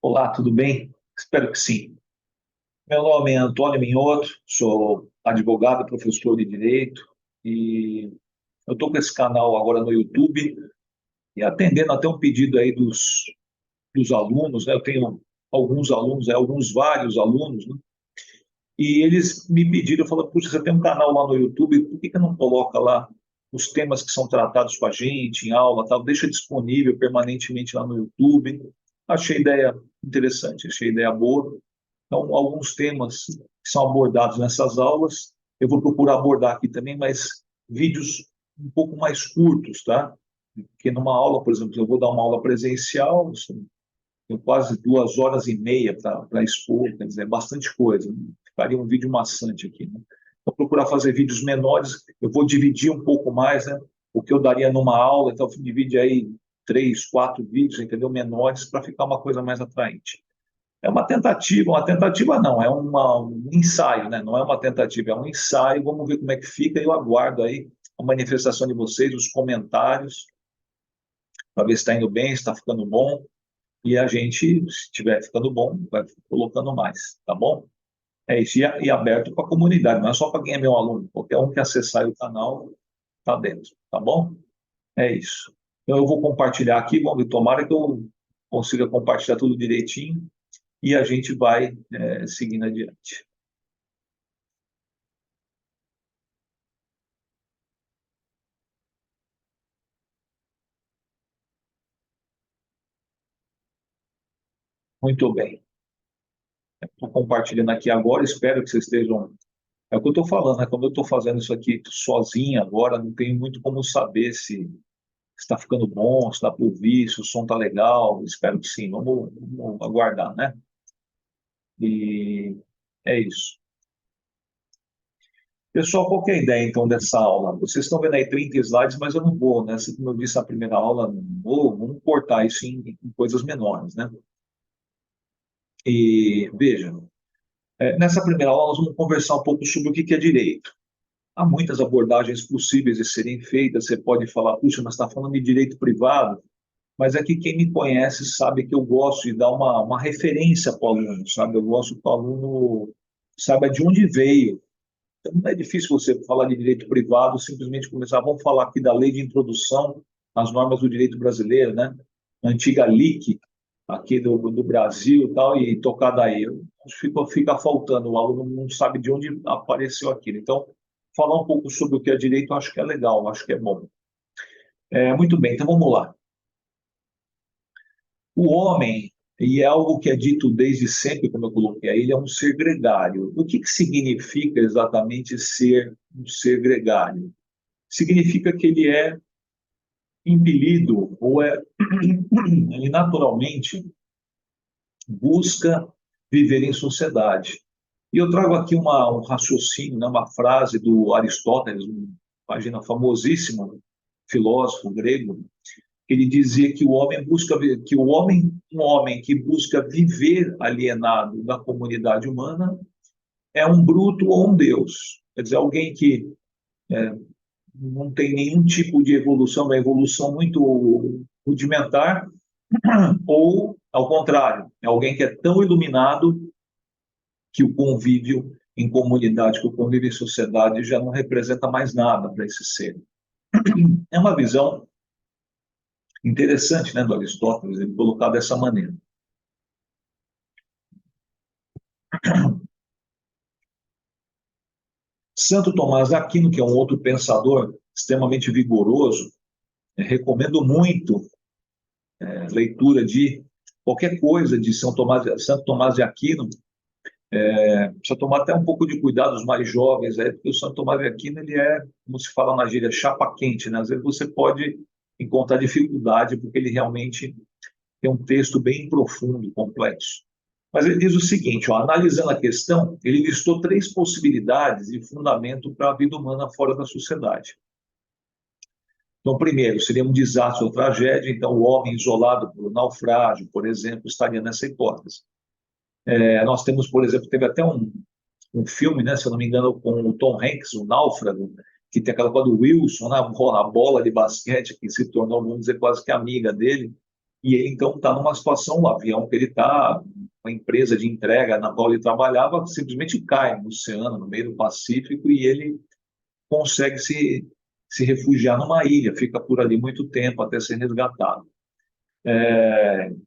Olá, tudo bem? Espero que sim. Meu nome é Antônio Minhoto, sou advogado, professor de direito e eu estou com esse canal agora no YouTube e atendendo até um pedido aí dos alunos, né? Eu tenho alguns alunos, vários alunos, né? E eles me pediram, falaram, puxa, você tem um canal lá no YouTube, por que não coloca lá os temas que são tratados com a gente em aula, tal, deixa disponível permanentemente lá no YouTube. Achei a ideia interessante, achei a ideia boa. Então, alguns temas que são abordados nessas aulas, eu vou procurar abordar aqui também, mas vídeos um pouco mais curtos, tá? Porque numa aula, por exemplo, eu vou dar uma aula presencial, tenho quase 2 horas e meia para expor, quer dizer, é bastante coisa. Ficaria um vídeo maçante aqui, né? Vou procurar fazer vídeos menores, eu vou dividir um pouco mais, né? O que eu daria numa aula, então divide aí 3, 4 vídeos, entendeu? Menores, para ficar uma coisa mais atraente. É uma tentativa não, é um ensaio, né? Não é uma tentativa, é um ensaio. Vamos ver como é que fica. Eu aguardo aí a manifestação de vocês, os comentários, para ver se está indo bem, se está ficando bom. E a gente, se estiver ficando bom, vai colocando mais, tá bom? É isso, e aberto para a comunidade, não é só para quem é meu aluno, qualquer um que acessar o canal está dentro, tá bom? É isso. Então eu vou compartilhar aqui, vamos ver, tomara que eu consiga compartilhar tudo direitinho e a gente vai seguindo adiante. Muito bem. Estou compartilhando aqui agora, espero que vocês estejam. É o que eu estou falando, né? Como eu estou fazendo isso aqui sozinho agora, não tenho muito como saber se está ficando bom, se está por vir, se o som está legal. Espero que sim, vamos aguardar, né? E é isso. Pessoal, qual que é a ideia então dessa aula? Vocês estão vendo aí 30 slides, mas eu não vou, né? Como eu disse na primeira aula, não vou, vamos cortar isso em coisas menores, né? E veja, nessa primeira aula nós vamos conversar um pouco sobre o que é direito. Há muitas abordagens possíveis de serem feitas. Você pode falar, puxa, mas está falando de direito privado, mas é que quem me conhece sabe que eu gosto de dar uma referência para o aluno, sabe? Eu gosto que o aluno saiba de onde veio. Então, não é difícil você falar de direito privado, simplesmente começar, vamos falar aqui da lei de introdução às normas do direito brasileiro, né? A antiga LIC, aqui do Brasil e tal, e tocar daí. Fica faltando, o aluno não sabe de onde apareceu aquilo. Então, falar um pouco sobre o que é direito, eu acho que é legal, eu acho que é bom. Muito bem, então vamos lá. O homem, e é algo que é dito desde sempre, como eu coloquei aí, ele é um ser gregário. O que significa exatamente ser um ser gregário? Significa que ele é impelido, ou ele naturalmente busca viver em sociedade. E eu trago aqui um raciocínio, né, uma frase do Aristóteles, imagina, famosíssimo filósofo grego. Ele dizia que o homem busca que um homem que busca viver alienado da comunidade humana é um bruto ou um deus. Quer dizer, alguém que não tem nenhum tipo de evolução, uma evolução muito rudimentar, ou, ao contrário, é alguém que é tão iluminado que o convívio em comunidade, que o convívio em sociedade já não representa mais nada para esse ser. É uma visão interessante, né, do Aristóteles, ele colocar dessa maneira. Santo Tomás de Aquino, que é um outro pensador extremamente vigoroso, recomendo muito leitura de qualquer coisa de Santo Tomás de Aquino. Precisa tomar até um pouco de cuidado os mais jovens, porque o Santo Tomás de Aquino ele é, como se fala na gíria, chapa quente, né? Às vezes você pode encontrar dificuldade porque ele realmente tem um texto bem profundo, complexo. Mas ele diz o seguinte, ó, analisando a questão, ele listou 3 possibilidades de fundamento para a vida humana fora da sociedade. Então, primeiro, seria um desastre ou tragédia, então o homem isolado por naufrágio, por exemplo, estaria nessa hipótese. Nós temos, por exemplo, teve até um filme, né, se eu não me engano, com o Tom Hanks, o Náufrago, que tem aquela coisa do Wilson, né, a bola de basquete, que se tornou, vamos dizer, quase que amiga dele. E ele, então, está numa situação, o avião que ele está, uma empresa de entrega na qual ele trabalhava, simplesmente cai no oceano, no meio do Pacífico, e ele consegue se refugiar numa ilha, fica por ali muito tempo até ser resgatado.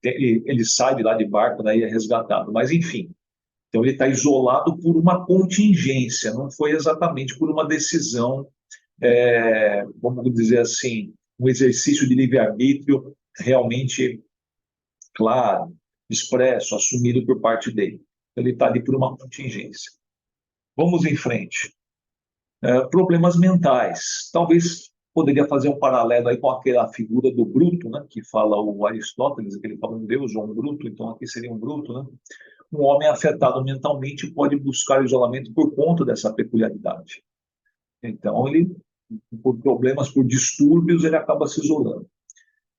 Ele sai de lá de barco, daí é resgatado. Mas, enfim, então ele está isolado por uma contingência, não foi exatamente por uma decisão, vamos dizer assim, um exercício de livre-arbítrio realmente claro, expresso, assumido por parte dele. Ele está ali por uma contingência. Vamos em frente. Problemas mentais. Talvez poderia fazer um paralelo aí com aquela figura do Bruto, né, que fala o Aristóteles, que ele fala um Deus ou um Bruto, então aqui seria um Bruto, né? Um homem afetado mentalmente pode buscar isolamento por conta dessa peculiaridade. Então, ele, por problemas, por distúrbios, ele acaba se isolando.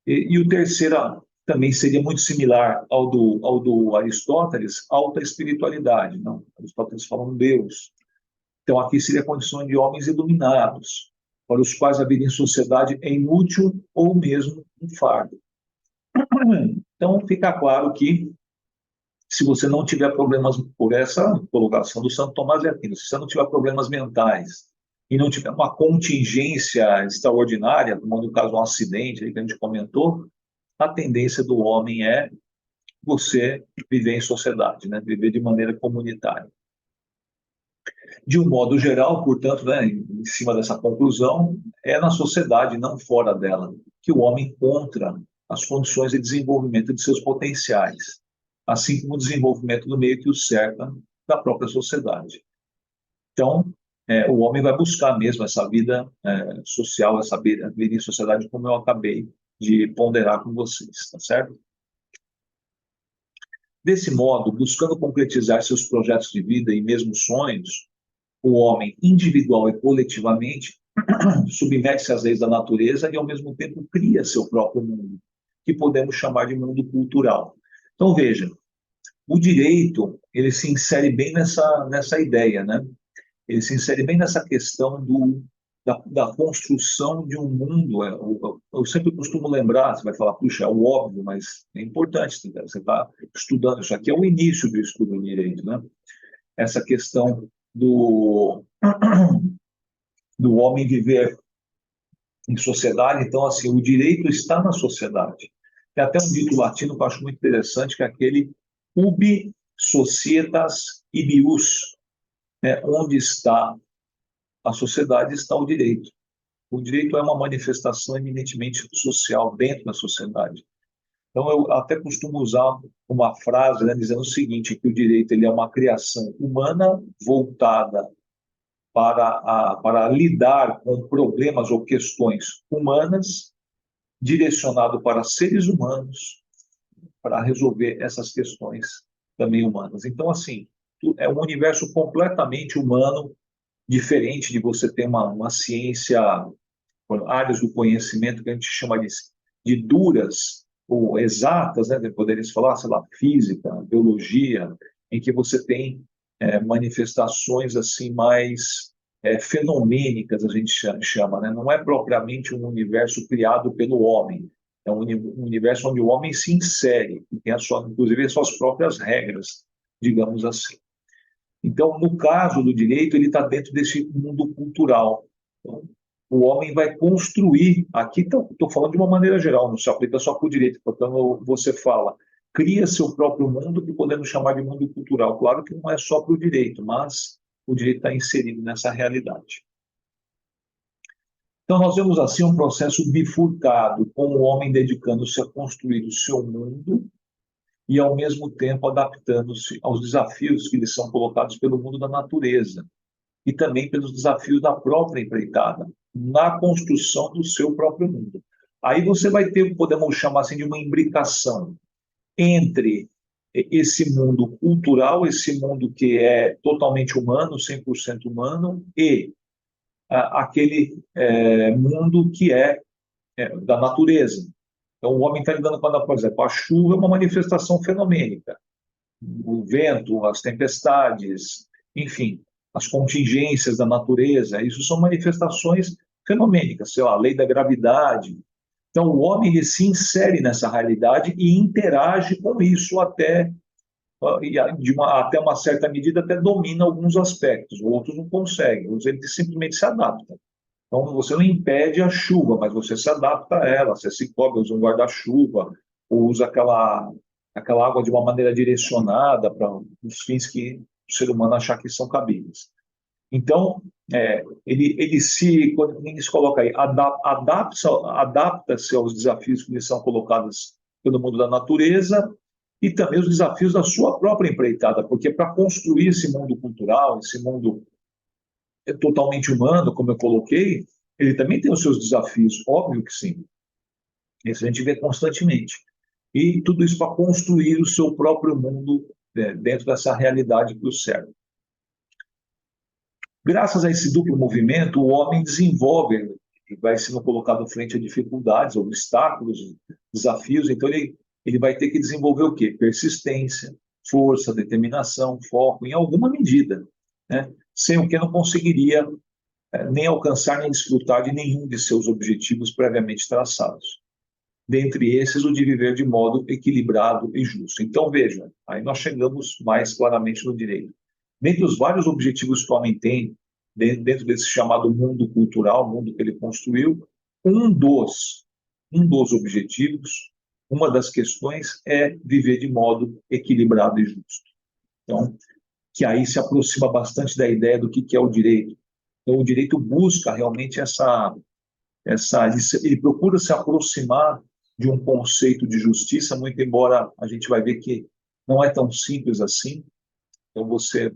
E o terceiro também seria muito similar ao do Aristóteles, alta espiritualidade. Não? Aristóteles fala um Deus. Então, aqui seria a condição de homens iluminados, para os quais a vida em sociedade é inútil ou mesmo um fardo. Então, fica claro que, se você não tiver problemas, por essa colocação do Santo Tomás de Aquino, se você não tiver problemas mentais e não tiver uma contingência extraordinária, como no caso um acidente que a gente comentou, a tendência do homem é você viver em sociedade, né? Viver de maneira comunitária. De um modo geral, portanto, né, em cima dessa conclusão, é na sociedade, não fora dela, que o homem encontra as condições de desenvolvimento de seus potenciais, assim como o desenvolvimento do meio que o cerca da própria sociedade. Então, o homem vai buscar mesmo essa vida social, essa vida em sociedade, como eu acabei de ponderar com vocês, tá certo? Desse modo, buscando concretizar seus projetos de vida e mesmo sonhos, o homem, individual e coletivamente, submete-se às leis da natureza e, ao mesmo tempo, cria seu próprio mundo, que podemos chamar de mundo cultural. Então, veja, o direito, ele se insere bem nessa ideia, né? Ele se insere bem nessa questão da construção de um mundo. Eu sempre costumo lembrar, você vai falar, puxa, é o óbvio, mas é importante, você está estudando, isso aqui é o início do estudo do direito, né? Essa questão do homem viver em sociedade, então, assim, o direito está na sociedade. Tem até um dito latino que eu acho muito interessante, que é aquele ubi societas ibius, né? Onde está a sociedade, está o direito. O direito é uma manifestação eminentemente social dentro da sociedade. Então, eu até costumo usar uma frase, né, dizendo o seguinte, que o direito ele é uma criação humana voltada para lidar com problemas ou questões humanas, direcionado para seres humanos, para resolver essas questões também humanas. Então, assim, é um universo completamente humano, diferente de você ter uma ciência, áreas do conhecimento que a gente chama de duras ou exatas, né, poderia falar, sei lá, física, biologia, em que você tem manifestações assim mais fenomênicas, a gente chama, né? Não é propriamente um universo criado pelo homem, é um universo onde o homem se insere, e tem inclusive as suas próprias regras, digamos assim. Então, no caso do direito, ele está dentro desse mundo cultural. Então, o homem vai construir, aqui estou falando de uma maneira geral, não se aplica só para o direito, portanto, você fala, cria seu próprio mundo, que podemos chamar de mundo cultural. Claro que não é só para o direito, mas o direito está inserido nessa realidade. Então, nós vemos assim um processo bifurcado, com o homem dedicando-se a construir o seu mundo e, ao mesmo tempo, adaptando-se aos desafios que lhe são colocados pelo mundo da natureza e também pelos desafios da própria empreitada, na construção do seu próprio mundo. Aí você vai ter, podemos chamar assim, de uma imbricação entre esse mundo cultural, esse mundo que é totalmente humano, 100% humano, e aquele mundo que é da natureza. Então, o homem está lidando com, por exemplo, a chuva é uma manifestação fenomênica. O vento, as tempestades, enfim, as contingências da natureza, isso são manifestações fenomênicas, sei lá, a lei da gravidade. Então, o homem ele se insere nessa realidade e interage com isso até uma certa medida, até domina alguns aspectos, outros não conseguem, outros ele simplesmente se adapta. Então, você não impede a chuva, mas você se adapta a ela, você se cobre, usa um guarda-chuva, ou usa aquela água de uma maneira direcionada para os fins que o ser humano achar que são cabíveis. Então, quando ele se coloca aí, adapta-se aos desafios que lhe são colocados pelo mundo da natureza e também os desafios da sua própria empreitada, porque para construir esse mundo cultural, esse mundo totalmente humano, como eu coloquei, ele também tem os seus desafios, óbvio que sim. Isso a gente vê constantemente. E tudo isso para construir o seu próprio mundo dentro dessa realidade que o cerca. Graças a esse duplo movimento, o homem desenvolve, vai sendo colocado frente a dificuldades, obstáculos, desafios, então ele vai ter que desenvolver o quê? Persistência, força, determinação, foco, em alguma medida, né? Sem o que não conseguiria nem alcançar nem desfrutar de nenhum de seus objetivos previamente traçados. Dentre esses, o de viver de modo equilibrado e justo. Então, veja, aí nós chegamos mais claramente no direito. Dentre os vários objetivos que o homem tem, dentro desse chamado mundo cultural, mundo que ele construiu, um dos objetivos, uma das questões é viver de modo equilibrado e justo. Então, que aí se aproxima bastante da ideia do que é o direito. Então, o direito busca realmente ele procura se aproximar de um conceito de justiça, muito embora a gente vai ver que não é tão simples assim. Então, você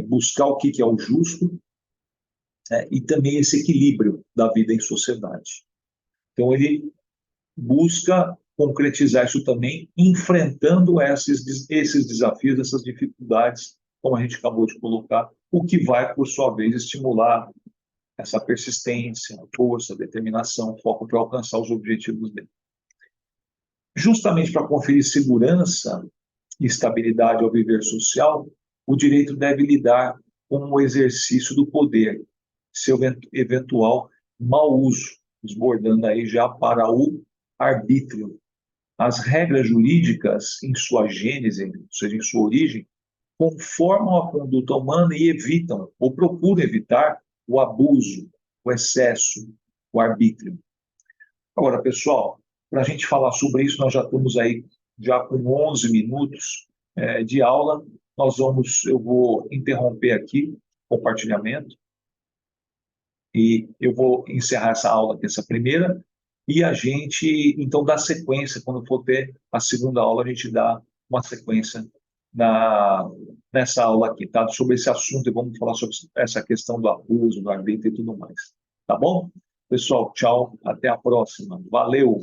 buscar o que é o justo e também esse equilíbrio da vida em sociedade. Então, ele busca concretizar isso também, enfrentando esses desafios, essas dificuldades, como a gente acabou de colocar, o que vai, por sua vez, estimular essa persistência, força, determinação, foco para alcançar os objetivos dele. Justamente para conferir segurança e estabilidade ao viver social, o direito deve lidar com o exercício do poder, seu eventual mau uso, desbordando aí já para o arbítrio. As regras jurídicas, em sua gênese, ou seja, em sua origem, conformam a conduta humana e evitam, ou procuram evitar, o abuso, o excesso, o arbítrio. Agora, pessoal, para a gente falar sobre isso, nós já estamos aí já com 11 minutos de aula. Eu vou interromper aqui o compartilhamento e eu vou encerrar essa aula aqui, essa primeira, e a gente, então, dá sequência, quando for ter a segunda aula, a gente dá uma sequência nessa aula aqui, tá? Sobre esse assunto, e vamos falar sobre essa questão do abuso, do arbítrio e tudo mais. Tá bom? Pessoal, tchau, até a próxima. Valeu!